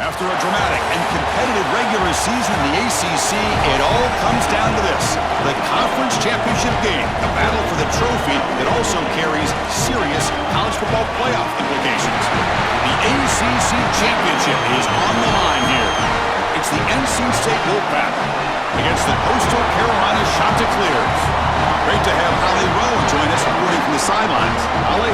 After a dramatic and competitive regular season in the ACC, it all comes down to this: the conference championship game, a battle for the trophy that also carries serious college football playoff implications. The ACC championship is on the line here. It's the NC State Wolfpack against the Coastal Carolina Chanticleers. Great to have Holly Rowe join us reporting from the sidelines. Holly?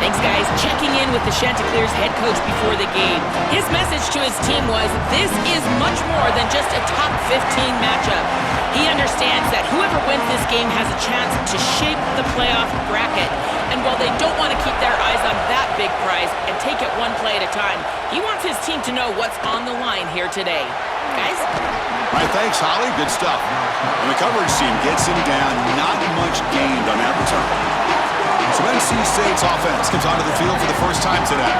Thanks, guys. Checking in with the Chanticleers head coach before the game. His message to his team was, this is much more than just a top 15 matchup. He understands that whoever wins this game has a chance to shape the playoff bracket. And while they don't want to keep their eyes on that big prize and take it one play at a time, he wants his team to know what's on the line here today. Guys? All right, thanks, Holly. Good stuff. And the coverage team gets him down. Not much gained on that return. So NC State's offense comes onto the field for the first time today.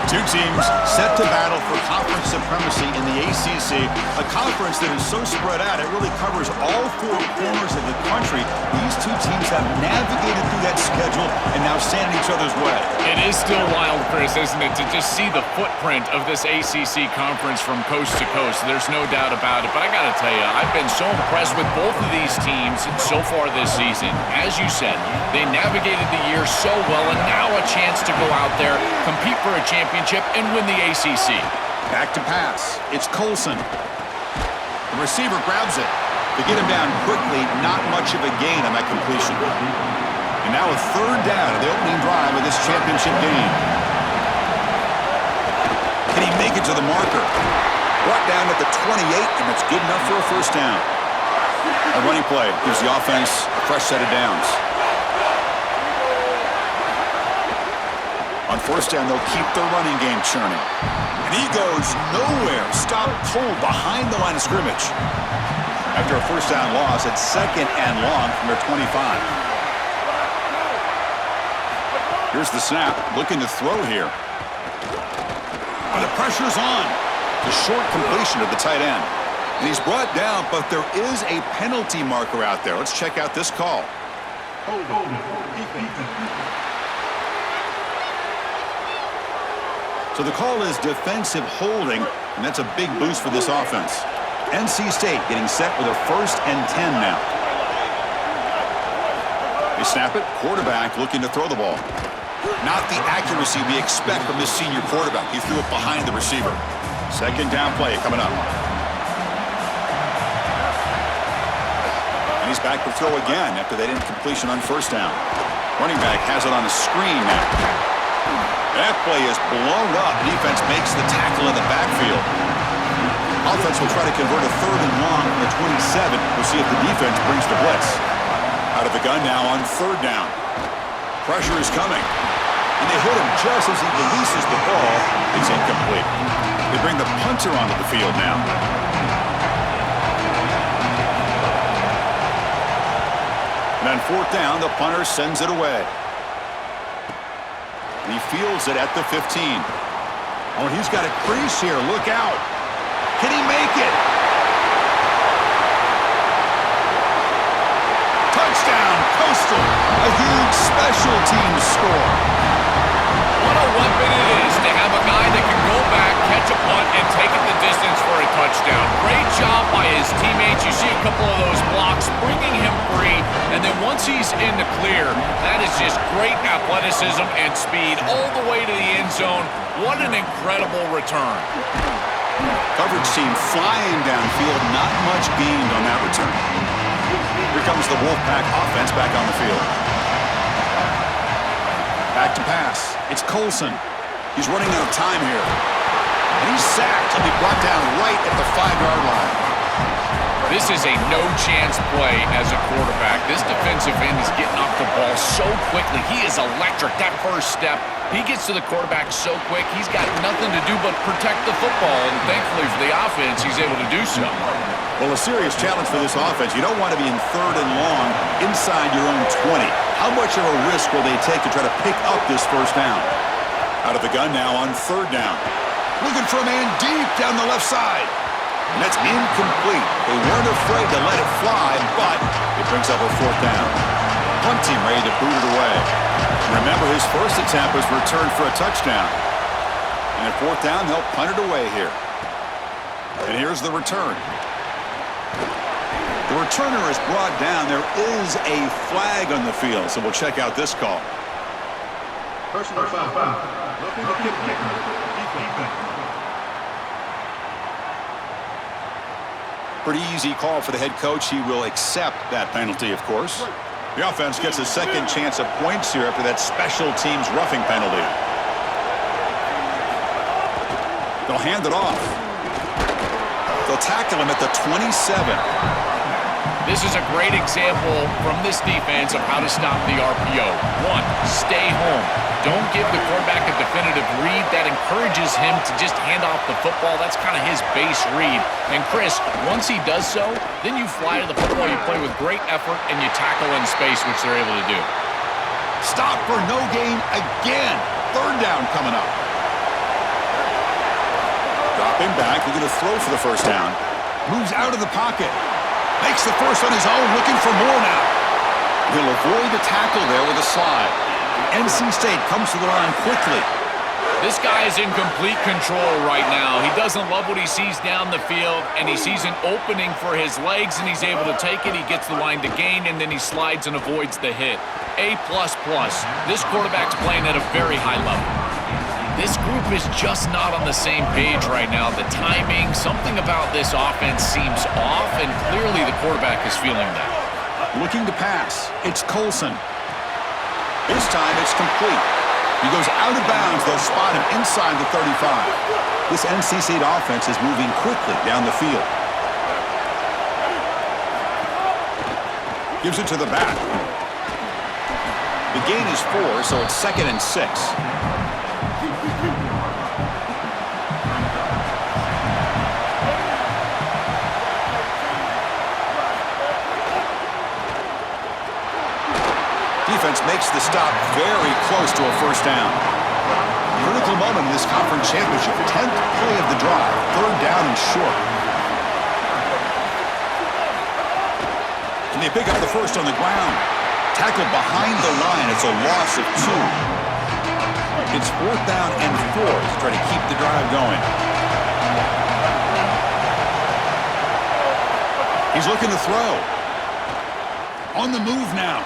Two teams set to battle for conference supremacy in the ACC, a conference that is so spread out it really covers all four corners of the country. These two teams have navigated through that schedule and now stand in each other's way. It is still wild, Chris, isn't it, to just see the footprint of this ACC conference from coast to coast. There's no doubt about it, but I got to tell you, I've been so impressed with both of these teams so far this season. As you said, they navigated the year so well, and now a chance to go out there, compete for a championship, and win the ACC. Back to pass. It's Colson. The receiver grabs it. To get him down quickly, not much of a gain on that completion. And now a third down of the opening drive of this championship game. Can he make it to the marker? Brought down at the 28, and that's good enough for a first down. A running play gives the offense a fresh set of downs. On first down, they'll keep their running game churning. And he goes nowhere. Stopped cold behind the line of scrimmage. After a first down loss, it's second and long from their 25. Here's the snap. Looking to throw here. And the pressure's on. The short completion of the tight end. And he's brought down, but there is a penalty marker out there. Let's check out this call. So the call is defensive holding, and that's a big boost for this offense. NC State getting set with a 1st and 10 now. They snap it. Quarterback looking to throw the ball. Not the accuracy we expect from this senior quarterback. He threw it behind the receiver. Second down play coming up. And he's back to throw again after that incompletion on first down. Running back has it on the screen now. That play is blown up. Defense makes the tackle in the backfield. Offense will try to convert a 3rd and long from the 27. We'll see if the defense brings the blitz. Out of the gun now on 3rd down. Pressure is coming. And they hit him just as he releases the ball. It's incomplete. They bring the punter onto the field now. And on 4th down, the punter sends it away. He fields it at the 15. Oh, and he's got a crease here. Look out. Can he make it? Touchdown, Coastal. A huge special teams score. What a weapon it is to have a guy that can go back, catch a punt, and take it the distance for a touchdown. Great job by his teammates. You see a couple of those blocks bringing him free, and then once he's in the clear, that is just great athleticism and speed all the way to the end zone. What an incredible return. Coverage team flying downfield, not much gained on that return. Here comes the Wolfpack offense back on the field. Back to pass. It's Colson. He's running out of time here. And he's sacked. He'll be brought down right at the 5-yard line. This is a no-chance play as a quarterback. This defensive end is getting off the ball so quickly. He is electric. That first step, he gets to the quarterback so quick, he's got nothing to do but protect the football. And thankfully for the offense, he's able to do so. Well, a serious challenge for this offense. You don't want to be in 3rd and long inside your own 20. How much of a risk will they take to try to pick up this first down? Out of the gun now on 3rd down. Looking for a man deep down the left side. And that's incomplete. They weren't afraid to let it fly, but it brings up a 4th down. Punt team ready to boot it away. Remember, his first attempt was returned for a touchdown. And at fourth down, they'll punt it away here. And here's the return. The returner is brought down. There is a flag on the field, so we'll check out this call. Personal foul. Roughing the kicker. Defense. Pretty easy call for the head coach. He will accept that penalty, of course. The offense gets a second chance at points here after that special teams roughing penalty. They'll hand it off. They'll tackle him at the 27. This is a great example from this defense of how to stop the RPO. One, stay home. Don't give the quarterback a definitive read. That encourages him to just hand off the football. That's kind of his base read. And Chris, once he does so, then you fly to the football, you play with great effort, and you tackle in space, which they're able to do. Stop for no gain again. Third down coming up. Dropping back, we're going to throw for the first down. Moves out of the pocket. Makes the first on his own, looking for more now. He'll avoid the tackle there with a slide. NC State comes to the line quickly. This guy is in complete control right now. He doesn't love what he sees down the field, and he sees an opening for his legs, and he's able to take it. He gets the line to gain, and then he slides and avoids the hit. A++. This quarterback's playing at a very high level. This group is just not on the same page right now. The timing, something about this offense seems off, and clearly the quarterback is feeling that. Looking to pass. It's Colson. This time it's complete. He goes out of bounds. They'll spot him inside the 35. This NC State offense is moving quickly down the field. Gives it to the back. The gain is 4, so it's 2nd and 6. Defense makes the stop very close to a first down. Critical moment in this conference championship. 10th play of the drive. Third down and short. Can they pick up the first on the ground? Tackled behind the line. It's a loss of 2. It's fourth down and 4 to try to keep the drive going. He's looking to throw. On the move now.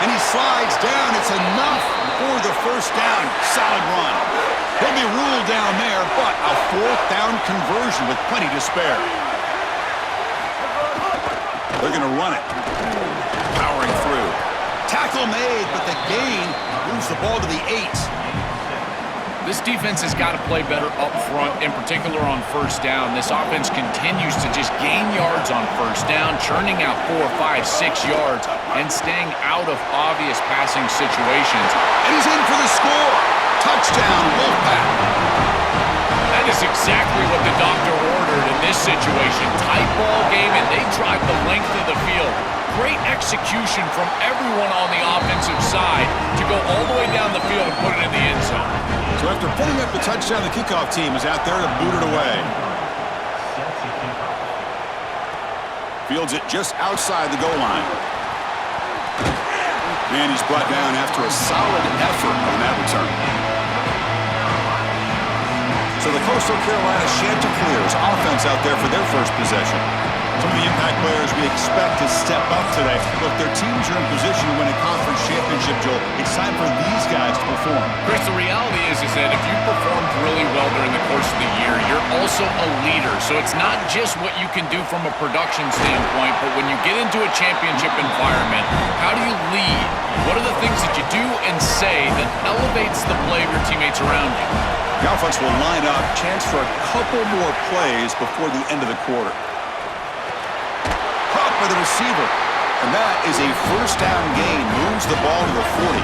And he slides down. It's enough for the first down. Solid run. He'll be ruled down there, but a fourth down conversion with plenty to spare. They're going to run it. Powering through. Tackle made, but the gain moves the ball to the 8. This defense has got to play better up front, in particular on first down. This offense continues to just gain yards on first down, churning out 4, 5, 6 yards, and staying out of obvious passing situations. And he's in for the score. Touchdown, Wolfpack. That is exactly what the doctor ordered in this situation. Tight ball game, and they drive the length of the field. Great execution from everyone on the offensive side to go all the way down the field and put it in the end zone. So after putting up the touchdown, the kickoff team is out there to boot it away. Fields it just outside the goal line. And he's brought down after a solid effort on that return. So the Coastal Carolina Chanticleers offense out there for their first possession. Some of the impact players we expect to step up today. Look, their teams are in position to win a conference championship, Joel. It's time for these guys to perform. Chris, the reality is that if you performed really well during the course of the year, you're also a leader. So it's not just what you can do from a production standpoint, but when you get into a championship environment, how do you lead? What are the things that you do and say that elevates the play of your teammates around you? The offense will line up. Chance for a couple more plays before the end of the quarter. Caught by the receiver. And that is a first down gain. Moves the ball to the 40.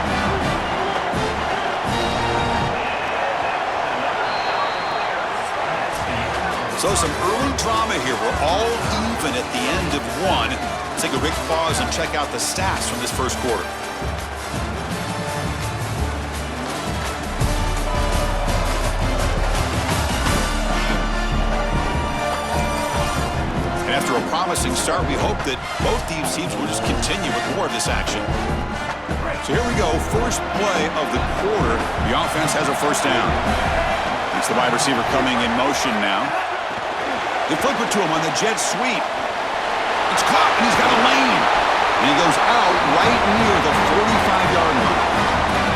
So some early drama here. We're all even at the end of one. Let's take a quick pause and check out the stats from this first quarter. After a promising start, we hope that both these teams will just continue with more of this action. So here we go, first play of the quarter. The offense has a first down. It's the wide receiver coming in motion now. They flip it to him on the jet sweep. It's caught, and he's got a lane. And he goes out right near the 45-yard line.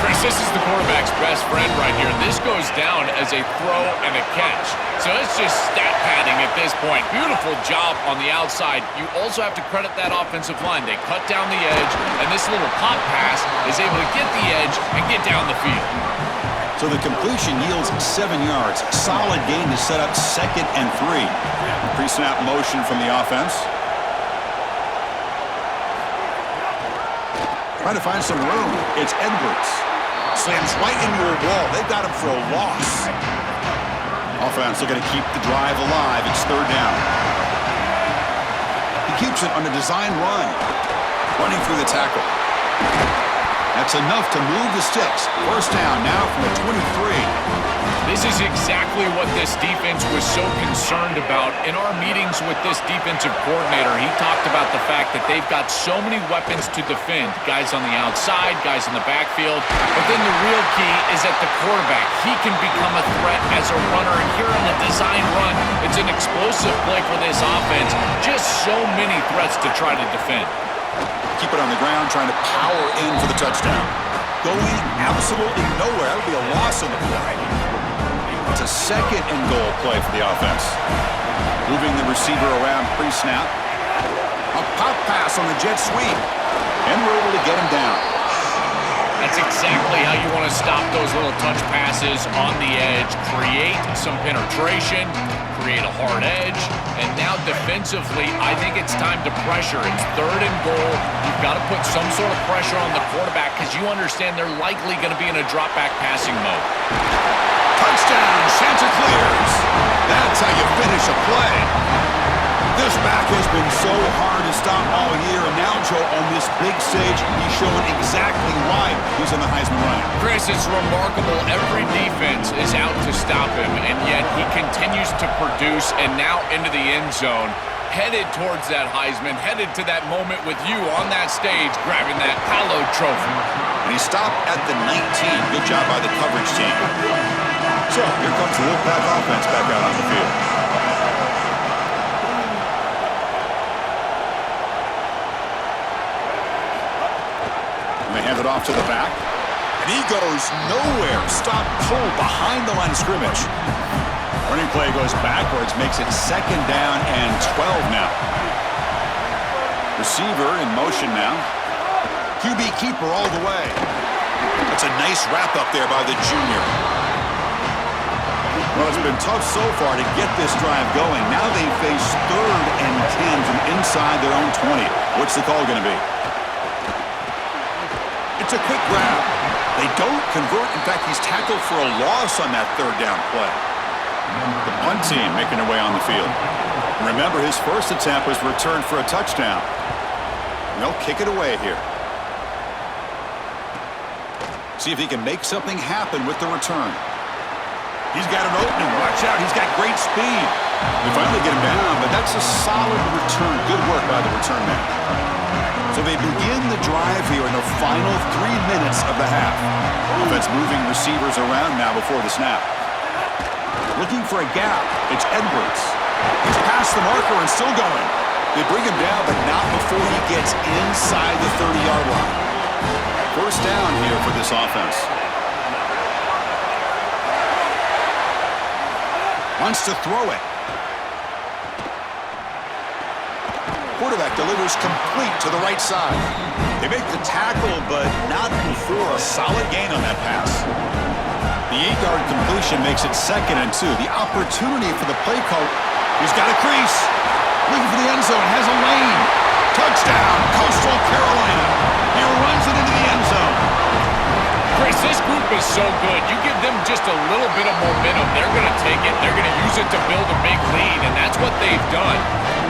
Chris, this is the quarterback's best friend right here. This goes down as a throw and a catch. So it's just stat padding at this point. Beautiful job on the outside. You also have to credit that offensive line. They cut down the edge, and this little pop pass is able to get the edge and get down the field. So the completion yields 7 yards. Solid gain to set up 2nd and 3. Pre-snap motion from the offense. Trying to find some room. It's Edwards. Slams right into a wall. They've got him for a loss. Offense looking to keep the drive alive. It's 3rd down. He keeps it on a design run. Running through the tackle. That's enough to move the sticks. First down now from the 23. This is exactly what this defense was so concerned about. In our meetings with this defensive coordinator, he talked about the fact that they've got so many weapons to defend. Guys on the outside, guys in the backfield. But then the real key is at the quarterback. He can become a threat as a runner. And here on the design run, it's an explosive play for this offense. Just so many threats to try to defend. Keep it on the ground, trying to power in for the touchdown. Going absolutely nowhere. That would be a loss on the play. It's a 2nd and goal play for the offense. Moving the receiver around pre-snap. A pop pass on the jet sweep. And we're able to get him down. That's exactly how you want to stop those little touch passes on the edge. Create some penetration, create a hard edge, and now defensively, I think it's time to pressure. It's 3rd and goal. You've got to put some sort of pressure on the quarterback because you understand they're likely going to be in a drop-back passing mode. Touchdown, Chanticleers. That's how you finish a play. This back has been so hard to stop all year, and now, Joe, on this big stage, he's showing exactly why he's in the Heisman running. Chris, it's remarkable. Every defense is out to stop him, and yet he continues to produce, and now into the end zone, headed towards that Heisman, headed to that moment with you on that stage, grabbing that hallowed trophy. And he stopped at the 19. Good job by the coverage team. So, here comes the Wolfpack offense back out on the field. And they hand it off to the back. And he goes nowhere. Stop pull behind the line of scrimmage. Running play goes backwards, makes it 2nd down and 12 now. Receiver in motion now. QB keeper all the way. That's a nice wrap up there by the junior. Well, it's been tough so far to get this drive going. Now they face 3rd and 10 from inside their own 20. What's the call going to be? It's a quick grab. They don't convert. In fact, he's tackled for a loss on that 3rd down play. The punt team making their way on the field. Remember, his first attempt was returned for a touchdown. They'll kick it away here. See if he can make something happen with the return. He's got an opening. Watch out. He's got great speed. We finally get him down, but that's a solid return. Good work by the return man. So they begin the drive here in the final 3 minutes of the half. Offense moving receivers around now before the snap. Looking for a gap. It's Edwards. He's past the marker and still going. They bring him down, but not before he gets inside the 30-yard line. First down here for this offense. Wants to throw it. Quarterback delivers complete to the right side. They make the tackle, but not before a solid gain on that pass. The 8-yard completion makes it 2nd and 2. The opportunity for the play call. He's got a crease. Looking for the end zone. Has a lane. Touchdown, Coastal Carolina. He runs it into the end zone. Chris, this group is so good. You give them just a little bit of momentum, they're going to take it. They're going to use it to build a big lead, and that's what they've done.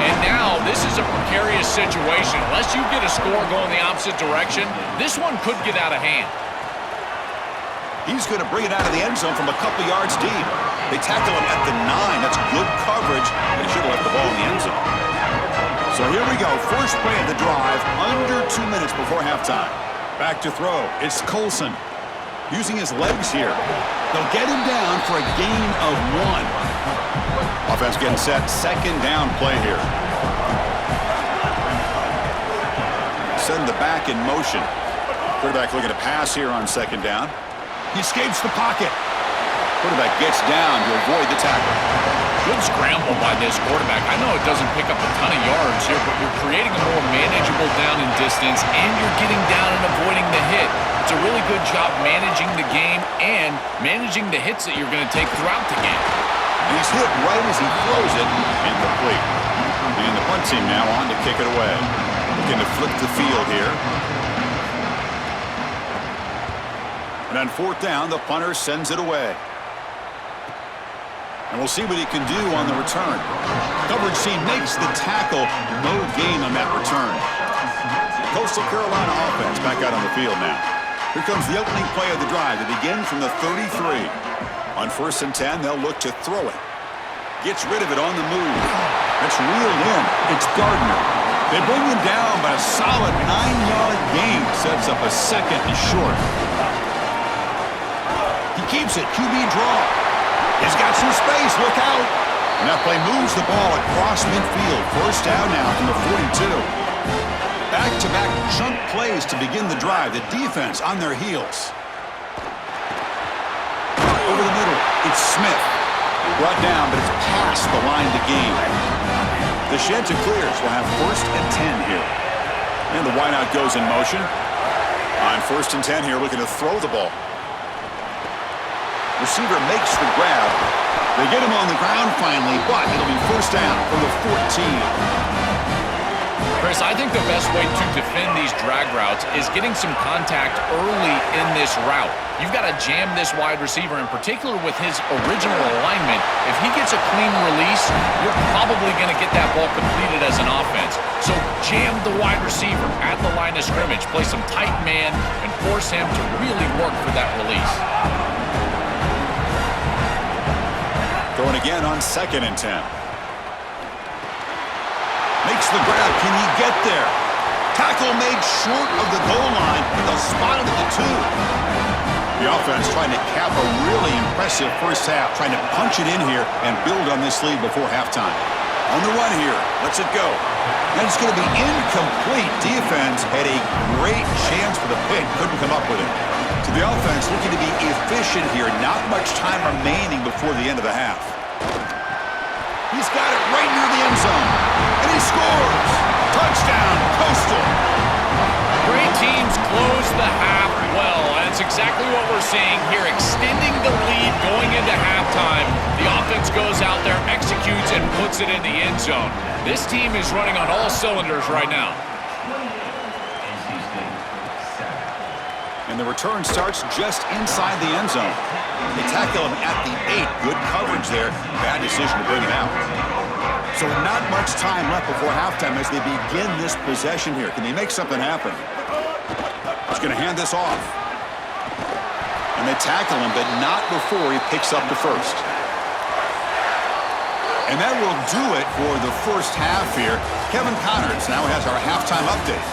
And now this is a precarious situation. Unless you get a score going the opposite direction, this one could get out of hand. He's going to bring it out of the end zone from a couple yards deep. They tackle him at the 9. That's good coverage. They should have left the ball in the end zone. So here we go. First play of the drive, under 2 minutes before halftime. Back to throw. It's Colson. Using his legs here. They'll get him down for a gain of 1. Offense getting set. Second down play here. Send the back in motion. Quarterback looking to pass here on second down. He escapes the pocket. Quarterback gets down to avoid the tackle. Good scramble by this quarterback. I know it doesn't pick up a ton of yards here, but you're creating a more manageable down and distance, and you're getting down and avoiding the hit. It's a really good job managing the game and managing the hits that you're going to take throughout the game. And he's hit right as he throws it, incomplete. And the punt team now on to kick it away. Looking to flip the field here. And on fourth down, the punter sends it away. And we'll see what he can do on the return. Coverage C makes the tackle. No gain on that return. Coastal Carolina offense back out on the field now. Here comes the opening play of the drive to begin from the 33. On 1st and 10, they'll look to throw it. Gets rid of it on the move. It's reeled in. It's Gardner. They bring him down, but a solid 9-yard gain sets up a second and short. He keeps it. QB draw. He's got some space. Look out. And that play moves the ball across midfield. First down now from the 42. Back-to-back jump plays to begin the drive. The defense on their heels. Over the middle, it's Smith. Brought down, but it's past the line to gain. The Chanticleers will have 1st and 10 here. And the wideout goes in motion. On 1st and 10 here, looking to throw the ball. Receiver makes the grab. They get him on the ground finally, but it'll be 1st down from the 14. Chris, I think the best way to defend these drag routes is getting some contact early in this route. You've got to jam this wide receiver, in particular with his original alignment. If he gets a clean release, you're probably going to get that ball completed as an offense. So jam the wide receiver at the line of scrimmage, play some tight man, and force him to really work for that release. Going again on 2nd and 10. Makes the grab. Can he get there? Tackle made short of the goal line. They'll spot him at the 2. The offense trying to cap a really impressive first half, trying to punch it in here and build on this lead before halftime. On the run here. Lets it go. And it's going to be incomplete. Defense had a great chance for the pick. Couldn't come up with it. To the offense, looking to be efficient here. Not much time remaining before the end of the half. He's got it right near the end zone. And he scores. Touchdown, Coastal. Great teams close the half well, and it's exactly what we're seeing here, extending the lead going into halftime. The offense goes out there, executes, and puts it in the end zone. This team is running on all cylinders right now. And the return starts just inside the end zone. They tackle him at the 8. Good coverage there. Bad decision to bring it out. So not much time left before halftime as they begin this possession here. Can they make something happen? He's going to hand this off. And they tackle him, but not before he picks up the 1st. And that will do it for the first half here. Kevin Connors now has our halftime update.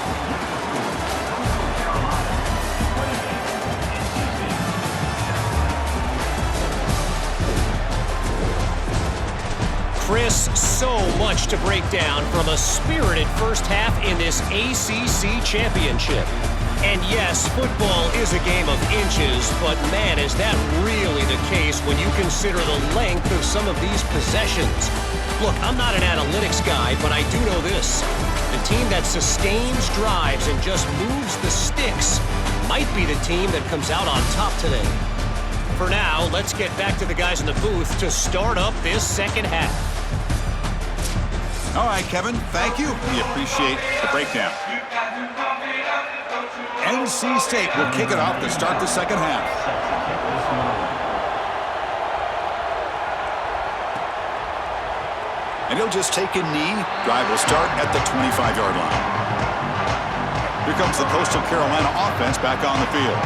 Chris, so much to break down from a spirited first half in this ACC championship. And yes, football is a game of inches, but man, is that really the case when you consider the length of some of these possessions. Look, I'm not an analytics guy, but I do know this. The team that sustains drives and just moves the sticks might be the team that comes out on top today. For now, let's get back to the guys in the booth to start up this second half. All right, Kevin, thank you. We appreciate the breakdown. NC State will kick it off to start the second half. And he'll just take a knee. Drive will start at the 25-yard line. Here comes the Coastal Carolina offense back on the field.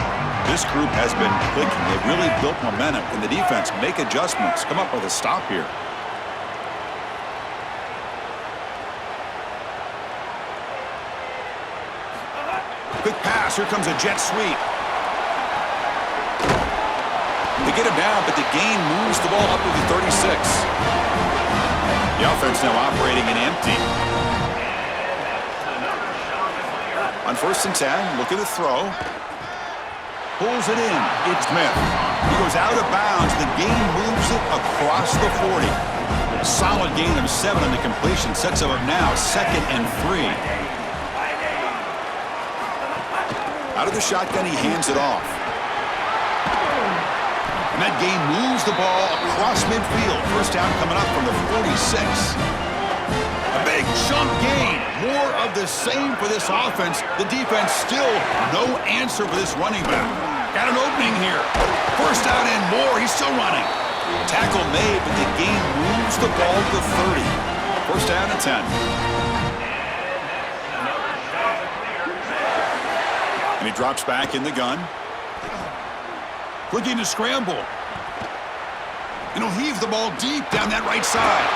This group has been clicking. They've really built momentum. Can the defense make adjustments? Come up with a stop here. Quick pass. Here comes a jet sweep. They get him down, but the gain moves the ball up to the 36. The offense now operating in empty. On 1st and 10, looking to throw. Pulls it in. It's Smith. He goes out of bounds. The gain moves it across the 40. Solid gain of 7 on the completion. Sets him up now, 2nd and 3. Out of the shotgun, he hands it off. And that gain moves the ball across midfield. First down coming up from the 46. A big chunk gain. More of the same for this offense. The defense still no answer for this running back. Got an opening here. First down and more. He's still running. Tackle made, but the gain moves the ball to the 30. First down and 10. And he drops back in the gun. Looking to scramble. And he'll heave the ball deep down that right side.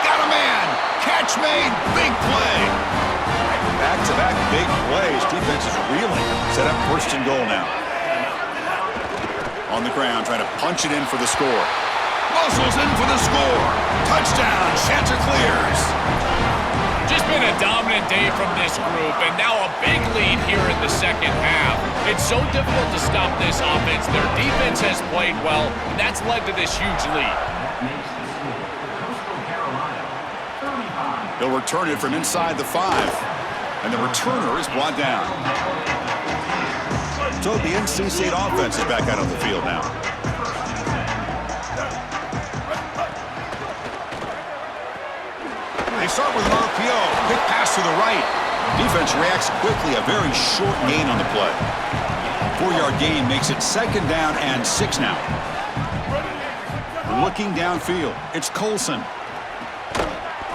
Got a man. Catch made. Big play. Back-to-back big plays. Defense is reeling. Set up 1st and goal now. On the ground, trying to punch it in for the score. Muscles in for the score. Touchdown. Chanticleers. Just been a dominant day from this group, and now a big lead here in the second half. It's so difficult to stop this offense. Their defense has played well, and that's led to this huge lead. They'll return it from inside the 5, and the returner is brought down. So the NC State offense is back out on the field now. They start with an RPO. Quick pass to the right. Defense reacts quickly. A very short gain on the play. 4-yard gain makes it 2nd down and 6 now. Looking downfield. It's Colson.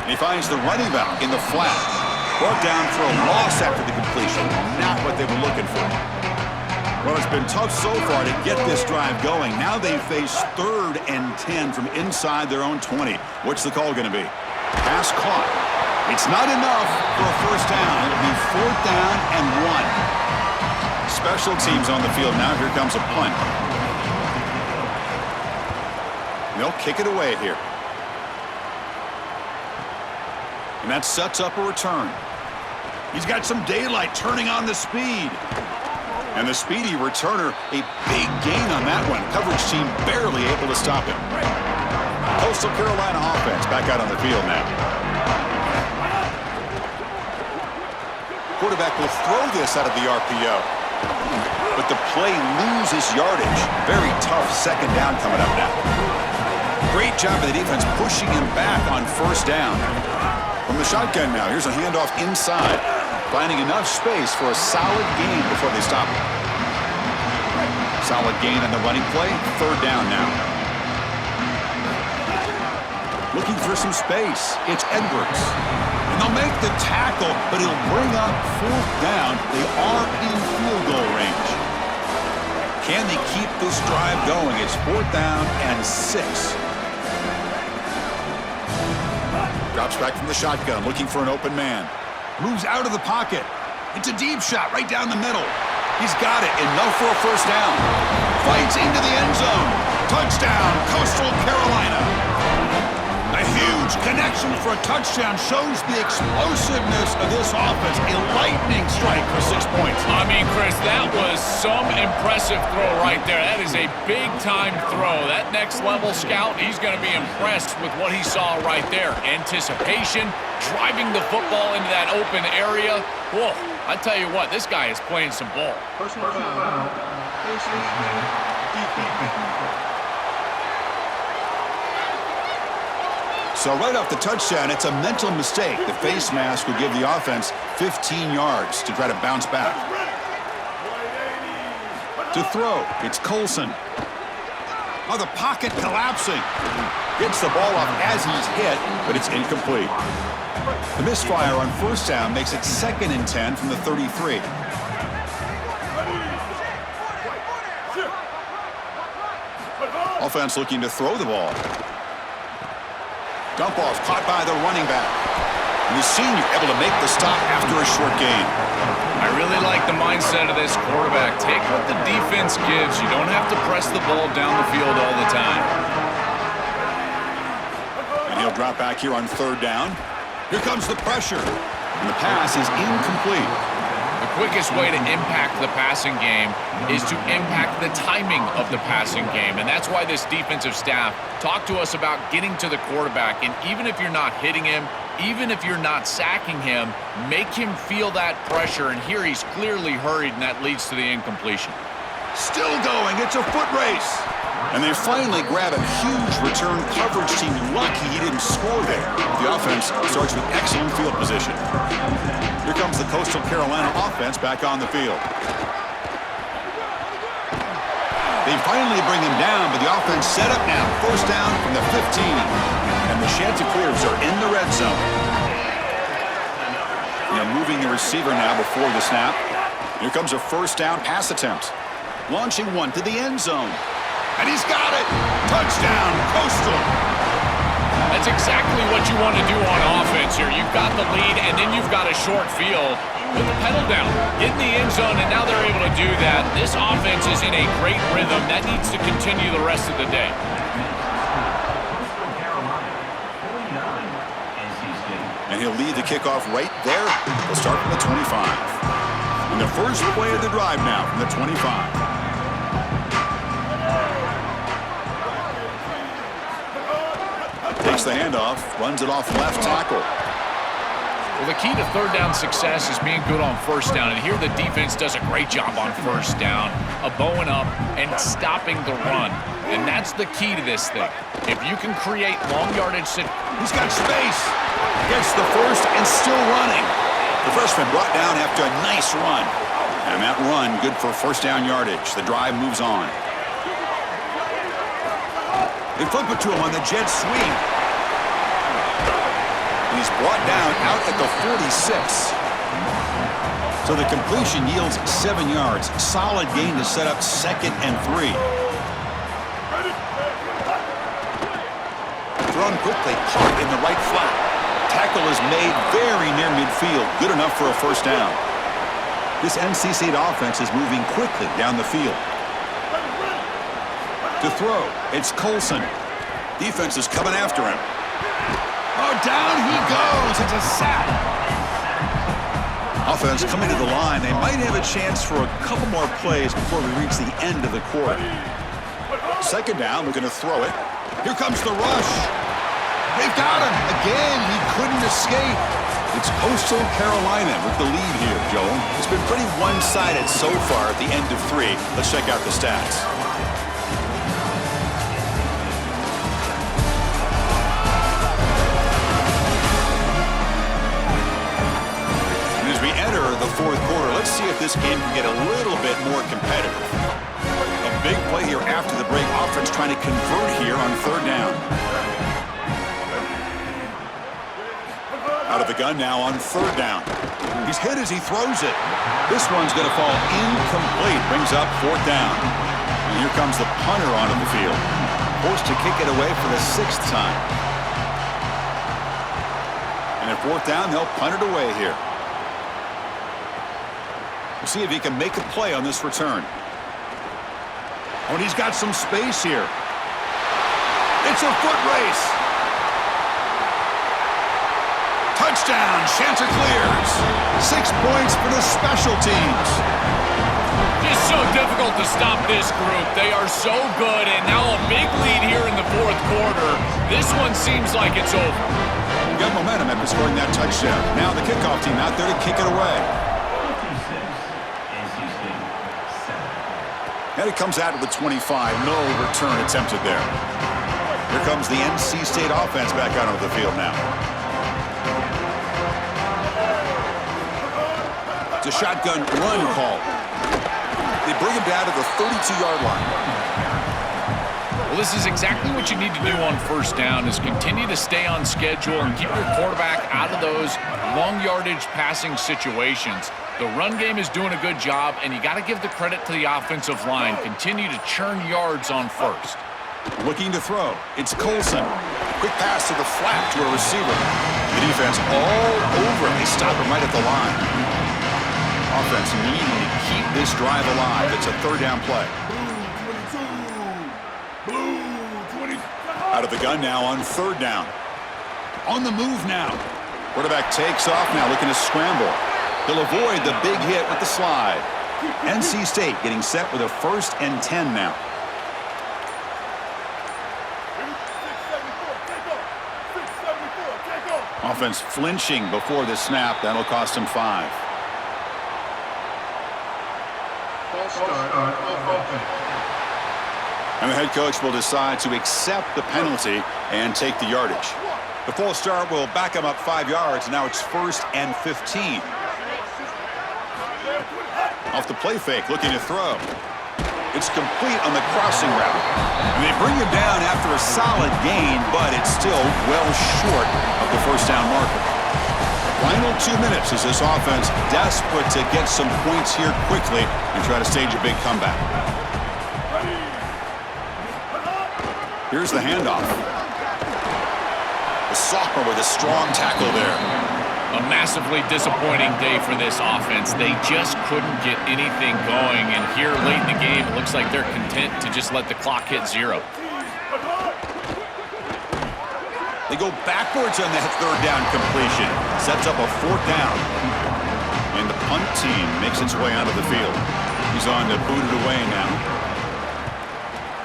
And he finds the running back in the flat. Brought down for a loss after the completion. Not what they were looking for. Well, it's been tough so far to get this drive going. Now they face 3rd and 10 from inside their own 20. What's the call going to be? Pass caught. It's not enough for a first down. It'll be 4th down and 1. Special teams on the field now. Here comes a punt. They'll kick it away here. And that sets up a return. He's got some daylight turning on the speed. And the speedy returner, a big gain on that one. Coverage team barely able to stop him. Coastal Carolina offense back out on the field now. Quarterback will throw this out of the RPO. But the play loses yardage. Very tough 2nd down coming up now. Great job of the defense pushing him back on 1st down. From the shotgun now, here's a handoff inside. Finding enough space for a solid gain before they stop him. Solid gain on the running play. 3rd down now. Looking for some space. It's Edwards. And they'll make the tackle, but he'll bring up 4th down. They are in field goal range. Can they keep this drive going? It's 4th down and 6. Drops back from the shotgun, looking for an open man. Moves out of the pocket. It's a deep shot right down the middle. He's got it. Enough for a first down. Fights into the end zone. Touchdown, Coastal Carolina. A huge connection for a touchdown shows the explosiveness of this offense. A lightning strike for 6 points. I mean, Chris, that was some impressive throw right there. That is a big-time throw. That next-level scout, he's going to be impressed with what he saw right there. Anticipation, driving the football into that open area. Whoa, I tell you what, this guy is playing some ball. Personal foul. So right off the touchdown, it's a mental mistake. The face mask will give the offense 15 yards to try to bounce back. To throw, it's Colson. Oh, the pocket collapsing. Gets the ball off as he's hit, but it's incomplete. The misfire on 1st down makes it 2nd and 10 from the 33. Offense looking to throw the ball. Dump off caught by the running back. And the senior able to make the stop after a short gain. I really like the mindset of this quarterback. Take what the defense gives. You don't have to press the ball down the field all the time. And he'll drop back here on third down. Here comes the pressure. And the pass is incomplete. The quickest way to impact the passing game is to impact the timing of the passing game. And that's why this defensive staff talked to us about getting to the quarterback. And even if you're not hitting him, even if you're not sacking him, make him feel that pressure. And here he's clearly hurried, and that leads to the incompletion. Still going. It's a foot race. And they finally grab a huge return coverage team. Lucky he didn't score there. The offense starts with excellent field position. Here comes the Coastal Carolina offense back on the field. They finally bring him down, but the offense set up now. First down from the 15. And the Chanticleers are in the red zone. Moving the receiver now before the snap. Here comes a first down pass attempt. Launching one to the end zone. And he's got it! Touchdown, Coastal! That's exactly what you want to do on offense here. You've got the lead, and then you've got a short field. Put the pedal down, get in the end zone, and now they're able to do that. This offense is in a great rhythm. That needs to continue the rest of the day. And he'll lead the kickoff right there. They'll start from the 25. And the first play of the drive now from the 25. Takes the handoff, runs it off left tackle. Well, the key to third down success is being good on first down, and here the defense does a great job on first down, bowing up and stopping the run. And that's the key to this thing. If you can create long yardage... He's got space. Gets the first and still running. The freshman brought down after a nice run. And that run, good for first down yardage. The drive moves on. They flip it to him on the jet sweep. And he's brought down out at the 46. So the completion yields 7 yards. Solid gain to set up 2nd and 3. Thrown quickly, caught in the right flat. Tackle is made very near midfield. Good enough for a first down. This NC State offense is moving quickly down the field. To throw, it's Colson. Defense is coming after him. Oh, down he goes. It's a sack. Offense coming to the line. They might have a chance for a couple more plays before we reach the end of the quarter. Second down, looking to throw it. Here comes the rush. They've got him. Again, he couldn't escape. It's Coastal Carolina with the lead here, Joel. It's been pretty one-sided so far at the end of 3. Let's check out the stats. And as we enter the fourth quarter, let's see if this game can get a little bit more competitive. A big play here after the break. Offense trying to convert here on third down. Out of the gun now on third down. He's hit as he throws it. This one's going to fall incomplete. Brings up fourth down. And here comes the punter onto the field. Forced to kick it away for the 6th time. And at fourth down, they'll punt it away here. We'll see if he can make a play on this return. Oh, and he's got some space here. It's a foot race. Touchdown, Chanticleers. 6 points for the special teams. Just so difficult to stop this group. They are so good, and now a big lead here in the fourth quarter. This one seems like it's over. Got momentum after scoring that touchdown. Now the kickoff team out there to kick it away. And it comes out of the 25. No return attempted there. Here comes the NC State offense back out onto the field now. It's a shotgun run call. They bring him down to the 32-yard line. Well, this is exactly what you need to do on first down is continue to stay on schedule and keep your quarterback out of those long yardage passing situations. The run game is doing a good job, and you got to give the credit to the offensive line. Continue to churn yards on first. Looking to throw. It's Colson. Quick pass to the flat to a receiver. The defense all over him. They stop him right at the line. offense needing to keep this drive alive. It's a third down play. Out of the gun now on third down. On the move now. Quarterback takes off now, looking to scramble. He'll avoid the big hit with the slide. NC State getting set with a 1st and 10 now. Offense flinching before the snap. That'll cost him 5. And the head coach will decide to accept the penalty and take the yardage. The false start will back him up 5 yards. Now it's 1st and 15. Off the play fake, looking to throw. It's complete on the crossing route. And they bring him down after a solid gain, but it's still well short of the first down marker. Final 2 minutes as this offense desperate to get some points here quickly and try to stage a big comeback. Here's the handoff. The sophomore with a strong tackle there. A massively disappointing day for this offense. They just couldn't get anything going, and here late in the game, it looks like they're content to just let the clock hit 0. They go backwards on that third down completion. Sets up a 4th down. And the punt team makes its way onto the field. He's on to boot it away now.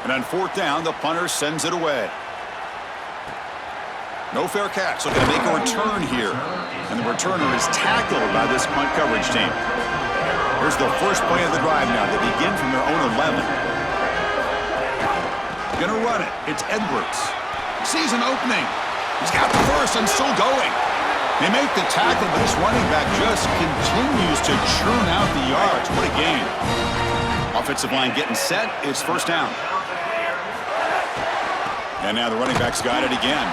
And on 4th down, the punter sends it away. No fair catch. Looking to make a return here. And the returner is tackled by this punt coverage team. Here's the first play of the drive now. They begin from their own 11. Gonna run it. It's Edwards. Sees an opening. He's got the first and still going. They make the tackle, but this running back just continues to churn out the yards. What a game. Offensive line getting set. It's 1st down. And now the running back's got it again.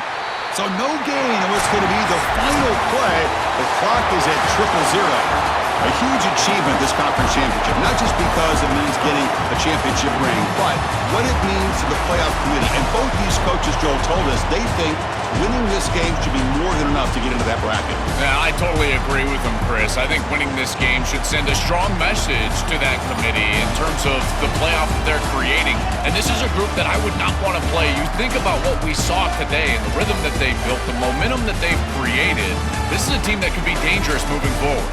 So no gain in what's going to be the final play. The clock is at 0-0. A huge achievement, this conference championship, not just because it means getting a championship ring, but what it means to the playoff committee. And both these coaches, Joel, told us they think winning this game should be more than enough to get into that bracket. Yeah, I totally agree with them, Chris. I think winning this game should send a strong message to that committee in terms of the playoff that they're creating. And this is a group that I would not want to play. You think about what we saw today and the rhythm that they built, the momentum that they've created. This is a team that can be dangerous moving forward.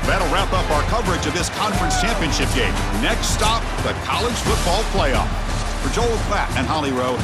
That'll wrap up our coverage of this conference championship game. Next stop, the college football playoff. For Joel Klatt and Holly Rowe,